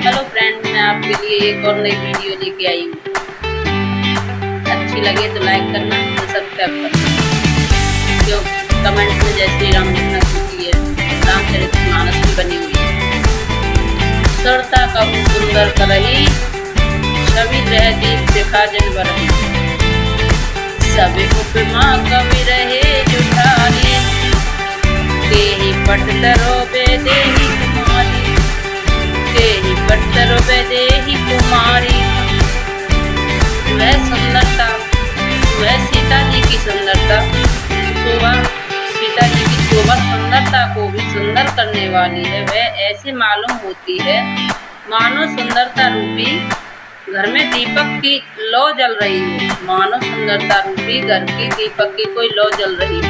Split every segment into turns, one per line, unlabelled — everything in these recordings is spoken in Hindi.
हेलो फ्रेंड, मैं आपके लिए एक और नई वीडियो लेके आई हूँ। अच्छी लगे तो लाइक करना और सब्सक्राइब करना। जो कमेंट में जय श्री राम लिखना सीखी है, रामचरितमानस भी बनी हुई है। सरता कहूँ सुंदर करही, छवि रह दीप दिखा जन बरही। सब उपमा कवि रहे जुठारी, देहि पट तरोबे देहि कुमारी। देहि पट तरोबे देहि कुमारी। वह सुंदरता, वह सीता जी की सुंदरता, शोभा, सीता जी की शोभा सुंदरता को भी सुंदर करने वाली है। वह ऐसे मालूम होती है मानो सुंदरता रूपी घर में दीपक की लौ जल रही हो। मानो सुंदरता रूपी घर की दीपक की कोई लौ जल रही हो।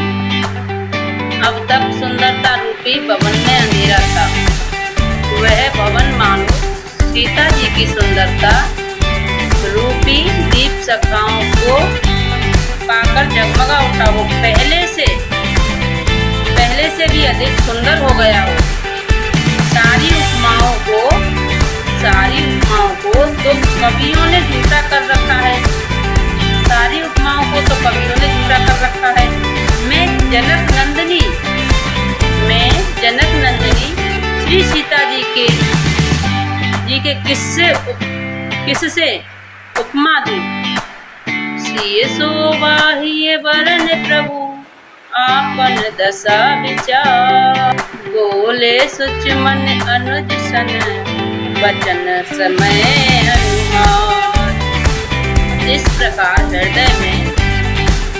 अब तक सुंदरता रूपी भवन में अंधेरा था, वह भवन मानो सीता जी की सुंदरता रूपी दीप शाखाओं को पाकर जगमगा उठा हो। पहले से भी अधिक सुंदर हो गया हो। सारी उपमाओं को तो कवियों ने झूठा कर रखा है। सारी उपमाओं को तो कवियों ने झूठा कर रखा है। मैं जनक नंदिनी श्री सीता जी के किससे उपमा दूं। सिय शोभा हिय वरन प्रभु, आपन दशा विचार। बोले सुच मन अनुज सन, वचन समय अनुहार। इस प्रकार हृदय में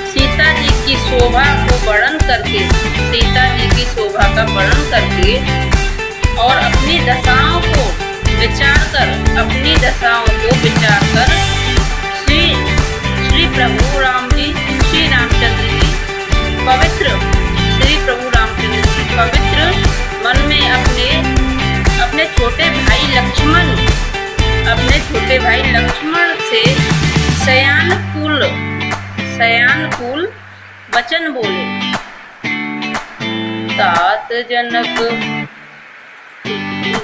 सीता जी की शोभा को वर्णन करके, सीता जी की शोभा का वर्णन करके और अपनी दशाओं को विचार कर श्री प्रभु राम जी, श्री रामचंद्र जी पवित्र, श्री प्रभु रामचंद्र जी पवित्र मन में अपने छोटे भाई लक्ष्मण से शयानकूल वचन बोले। तात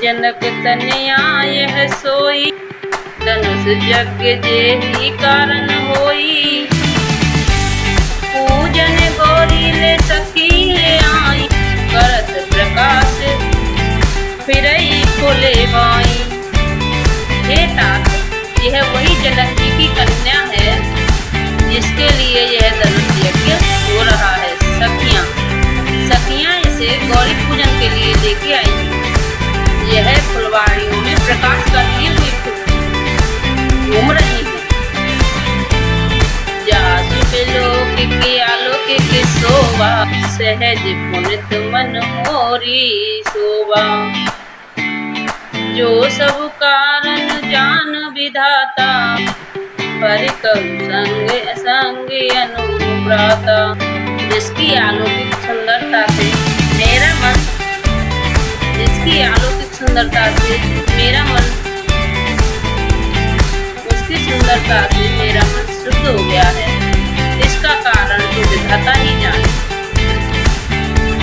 जनक तनया यह सोई, धनुष यज्ञ जेहि कारण होई। पूजन गौरी ले सखी ले आई, करत प्रकाश फिरई खोले बाई। हे तात, यह वही जनक जी की कन्या है जिसके लिए यह धनुष यज्ञ हो रहा है। सखियां इसे गौरी पूजन के लिए लेके आई। यह फुलवाड़ियों में प्रकाश करती हुई घूम रही है। जासु लोक की आलोक की शोभा, सहज पुनित मन मोरी शोभा। जो सब कारण जान विधाता, पर संग अनुप्राता। जिसकी अलौकिक सुंदरता से मेरा मन उसकी सुंदरता से मेरा मन शुद्ध हो गया है। इसका कारण तो विधाता ही जाने।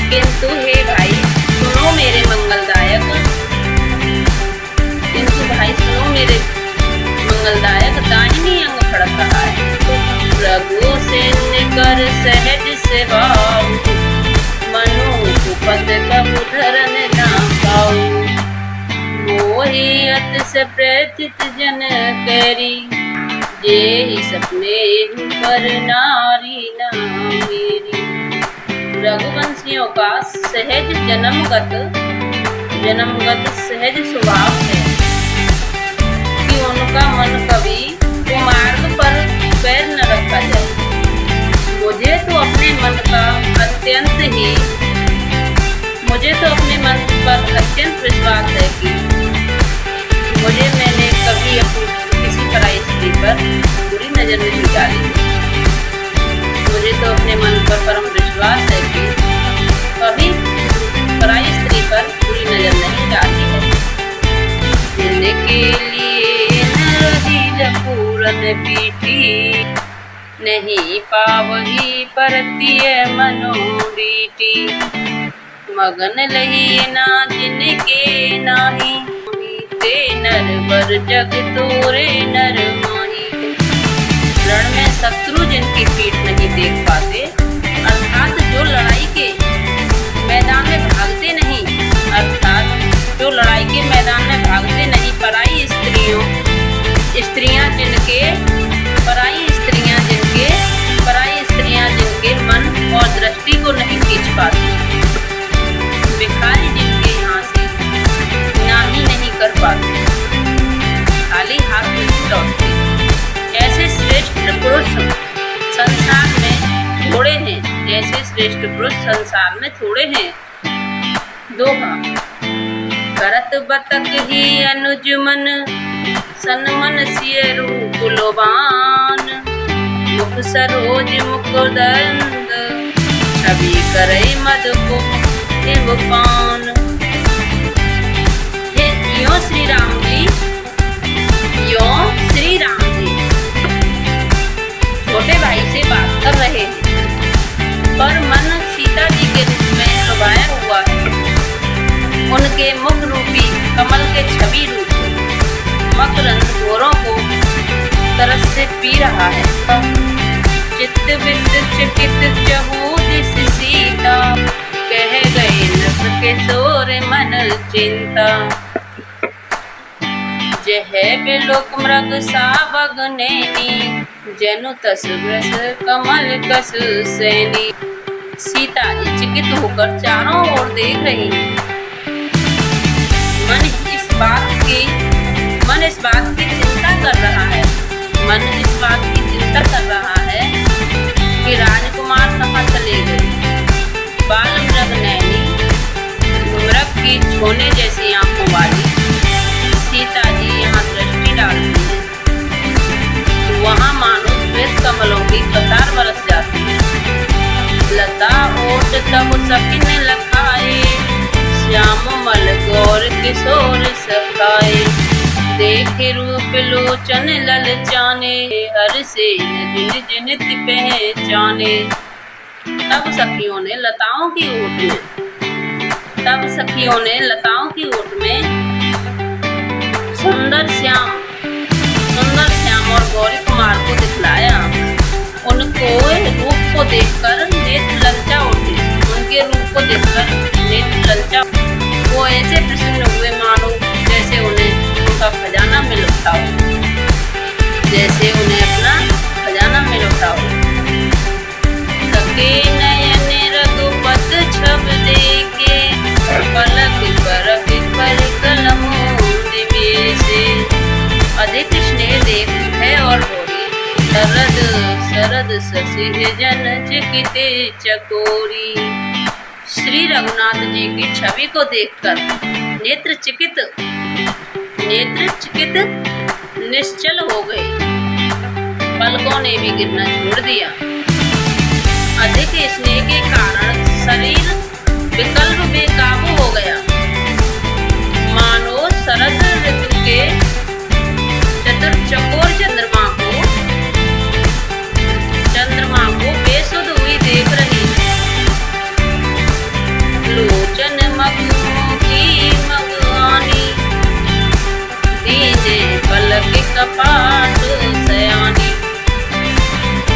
किंतु हे भाई सुनो मेरे मंगलदायक दाहिनी अंग फड़क रहा है। प्रभु से निकर सहज से भाव, मनु पद कबु धरन ना पाऊ। मोहि अत से प्रथित जन कैरी, जेहि सपने पर नारी ना मेरी। रघुवंशियों का सहज जन्मगत सहज स्वभाव है कि उनका मन कभी कुमार्ग पर पैर न रखा जाए। मुझे तो अपने मन पर अत्यंत विश्वास है कि मैंने कभी किसी पराई स्त्री पर बुरी नजर नहीं डाली। मुझे तो अपने मन पर परम विश्वास है कि कभी पराई स्त्री पर बुरी नजर नहीं डाली है। जिनके लिए न पूरन पीठी, नहीं पावही परतिय मनोरीटी। मगन लही ना जिनके नाही, ते नर बर जग तोरे नर माही। रण में शत्रु जिनकी पीठ नहीं देख पाते, अर्थात जो लड़ाई के मैदान में भागते नहीं, अर्थात जो लड़ाई के मैदान में भागते नहीं, पराई स्त्रियां जिनके मन और दृष्टि को नहीं खींच पाती, भिखारी जिनके यहाँ से ना ही नहीं कर पाते, खाली हाथ में लौटते, ऐसे श्रेष्ठ पुरुष संसार में थोड़े हैं, ऐसे श्रेष्ठ पुरुष संसार में थोड़े हैं। दोहा। करत बतक ही अनुज मन, सनमन सिय रूप लोबान, मुख सरोज मुकुदंद, छवि करे मद को देव पान। यो श्री राम जी, यो श्री राम जी छोटे भाई से बात कर रहे हैं, पर मन सीता जी के रूप में लुभाया हुआ है। उनके मुख रूपी कमल के छवि रूप मकरंद घोरों को तरस से पी रहा है। चित्त वित्त चकित चहु दिस सीता, कह गए नभ के सोर मन चिंता। जह बिलोक मृग सावग नैनी, जनु तस ब्रस कमल कस सैनी। सीता जी चकित होकर चारों ओर देख रही है। मन इस बात की चिंता कर रहा है, मन इस बात की चिंता कर रहा है कि राजकुमार कहाँ चले गए। बाल मृग नैनी, मृग की छोने जैसी आंखों वाली सीता जी यहाँ दृष्टि डालती है, वहाँ मानो श्वेत कमलों की कतार बरस जाती है। लता ओट तब सकिन लखाए, श्याम मल गौर किशोर सखाए। देखे रूप लोचन ललचाने, हर से जिन जिनित पहचाने। तब सखियों ने लताओं की ओट में सुंदर श्याम और गौरी कुमार को दिखलाया। उनको रूप को देखकर नेत्र ललचा उठे, उनके रूप को देखकर नेत्र ललचा। वो ऐसे प्रसन्न हुए मानो जैसे उन्हें उनका खजाना मिल उठा हो, जैसे उन्हें अपना खजाना मिल उठा हो। सके नयन रघुपत छब देखे, पलक परख पर कलमों निवेशे। अधिक स्नेह देख है और बोली, शरद शशि जन चिकिते चकोरी। श्री रघुनाथ जी की छवि को देखकर नेत्र चिकित निश्चल हो गए, पलकों ने भी गिरना छोड़ दिया। अधिक स्नेह के कारण शरीर विकल्प बेकाबू हो गया, मानो शरद ऋतु के चकोर चंद्रमा को बेसुध हुई देख रही है। लोचन मखी मगवानी, दीने पलक कपाट सयानी।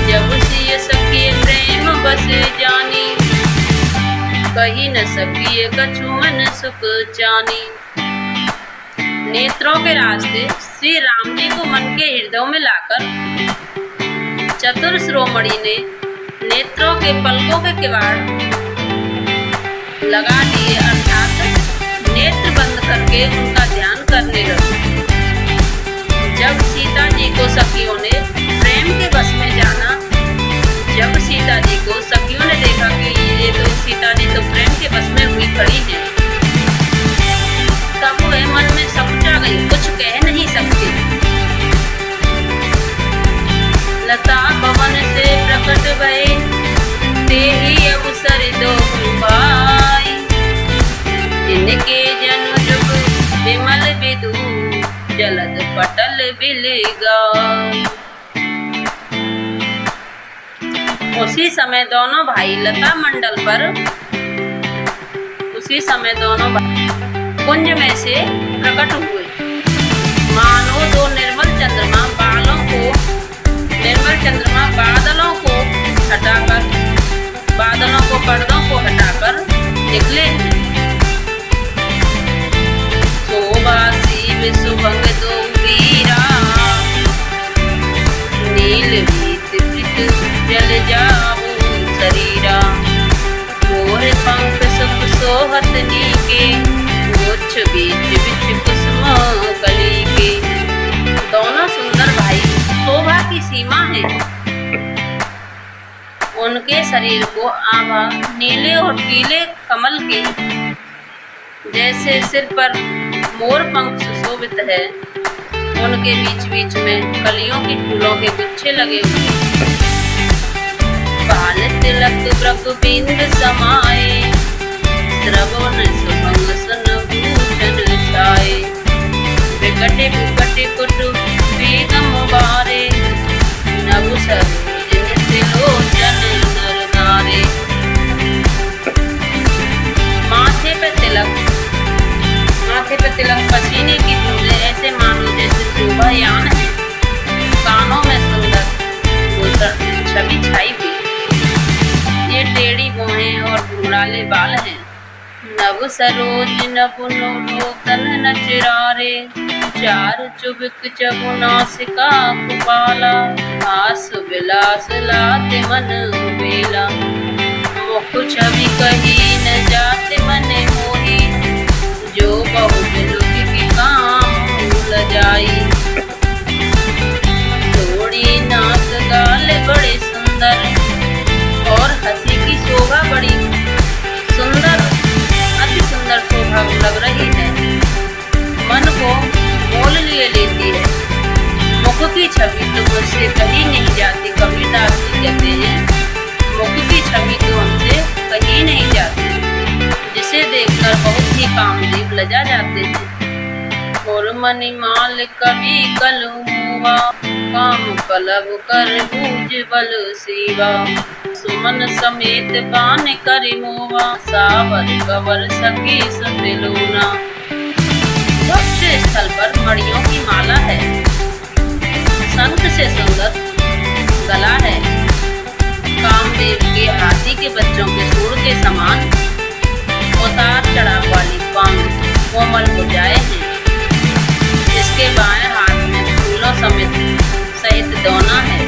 जब सिय सखी प्रेम बस जानी, कही न सकिए कछु मन सुख जानी। नेत्रों के रास्ते श्री राम जी को मन के हृदय में लाकर चतुर शिरोमणि ने नेत्रों के पलकों के किवाड़ लगा दिए, अर्थात नेत्र बंद करके उनका ध्यान करने लगे। जब सीता जी को सखियों ने प्रेम के बस में जाना, जब सीता जी को सखियों ने देखा कि ये तो सीता जी तो प्रेम के बस में हुई खड़ी है, तब वह मन में समझा गई, कुछ कह नहीं सकती। लता पवन से प्रकट भये, तेहि अवसर दो भाई। इनके जनु जुग विमल विदु, जलद पटल बिलगा। उसी समय दोनों भाई कुंज में से प्रकट हुए। निकले हैं। शोभा शिव सुभंग दो वीरा, नील वीत वृत जल जाओ शरीरा। मोर पंख सुख सोहत नीके, गुच्छ बीच बिच कुसुम कली के। दोनों सुंदर भाई शोभा की सीमा है। उनके शरीर को आभा नीले और पीले कमल के जैसे सिर पर मोर पंख सुशोभित है। उनके बीच बीच में कलियों के फूलों के गुच्छे लगे हुए। बाल तिलक ब्रह्मबिंद समाए, श्रवण सुभंग सन भूषण छाए। विकटे विकटे कुट बेगम बारे, नभ सरोज त्रिलोचन नर नारे। माथे पे तिलक पसीने की बूंदें ऐसे मानो जैसे शोभायान है। कानों में सुंदर भूषण छवि छाई हुई। ये टेढ़ी भौहें और घुंघराले बाल हैं। नभ सरोज नभुनोलोकन नचरारे, चार चुबक चबुनासिका कुपाला। हास विलास लाते मन बेला, मुख छवि कही न जाते मन मोही। जो बहुत लोग के काम भूल जाई, थोड़ी नाक गाल बड़े सुंदर, और हंसी की शोभा बड़ी सुंदर, अति सुंदर शोभा लग रही है। मन को मोल लिए लेती है। मुख की छवि तो मुझसे कहीं नहीं जाती। कबीरदास जी कहते हैं, मुख की छवि तो हमसे कहीं नहीं जाती, जिसे देखकर बहुत ही कामदेव लजा जाते हैं। और मणिमाल कवि कलुआ, काम कलब कर भूज बल सेवा। सुमन समेत बान करि मोवा, सावर कवर सखी सतिलोना। वक्ष स्थल पर मणियों की माला है। शंख से सुंदर गला है। कामदेव के हाथी के बच्चों के सूर के समान उतार चढ़ाव वाली कोमल भुजाएं हैं। इसके बाएं हाथ में फूलों सहित दोना है।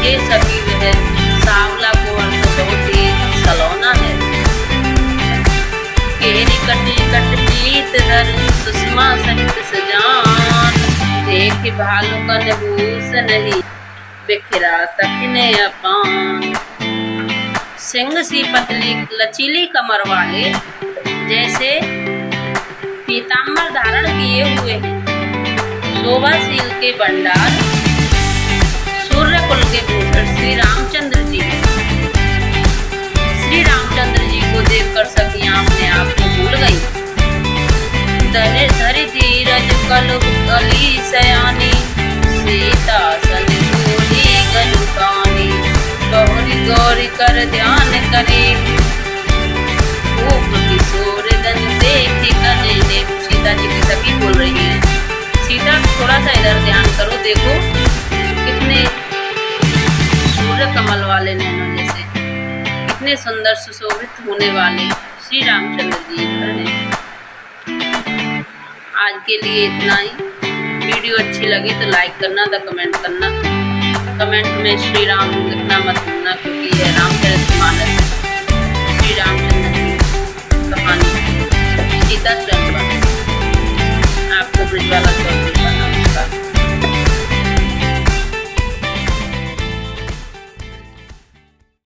ये सभी वह सांवला कुंवर तो बहुत ही सलोना है। केरी कटी कट पीत धर, सुषमा सहित सजान। देख भालू कन भूस नहीं, बिखरा तकने अपान। सिंह सी पतली लचीली कमर वाले जैसे पीताम्बर धारण किए हुए हैं। शोभाशील के भंडार, सूर्य कुल के भूषण श्री रामचंद्र जी। श्री रामचंद्र जी को देखकर सखियां अपने आप को भूल गई। धरि धीरज कली सयानी, सीता सन बोली गलुकानी। गौरी गौरी कर ध्यान करे, रूप किशोर दन देखी कने ने। सीता जी की सखी बोल रही है, सीता थोड़ा सा इधर ध्यान करो, देखो कितने सूर्य कमल वाले नैनों जैसे, कितने सुंदर सुशोभित होने वाले श्री रामचंद्र जी हैं। आज के लिए इतना ही। वीडियो अच्छी लगी तो लाइक करना, कमेंट करना। कमेंट में श्री राम लिखना मत भूलना, क्योंकि यह रामचरितमानस श्री राम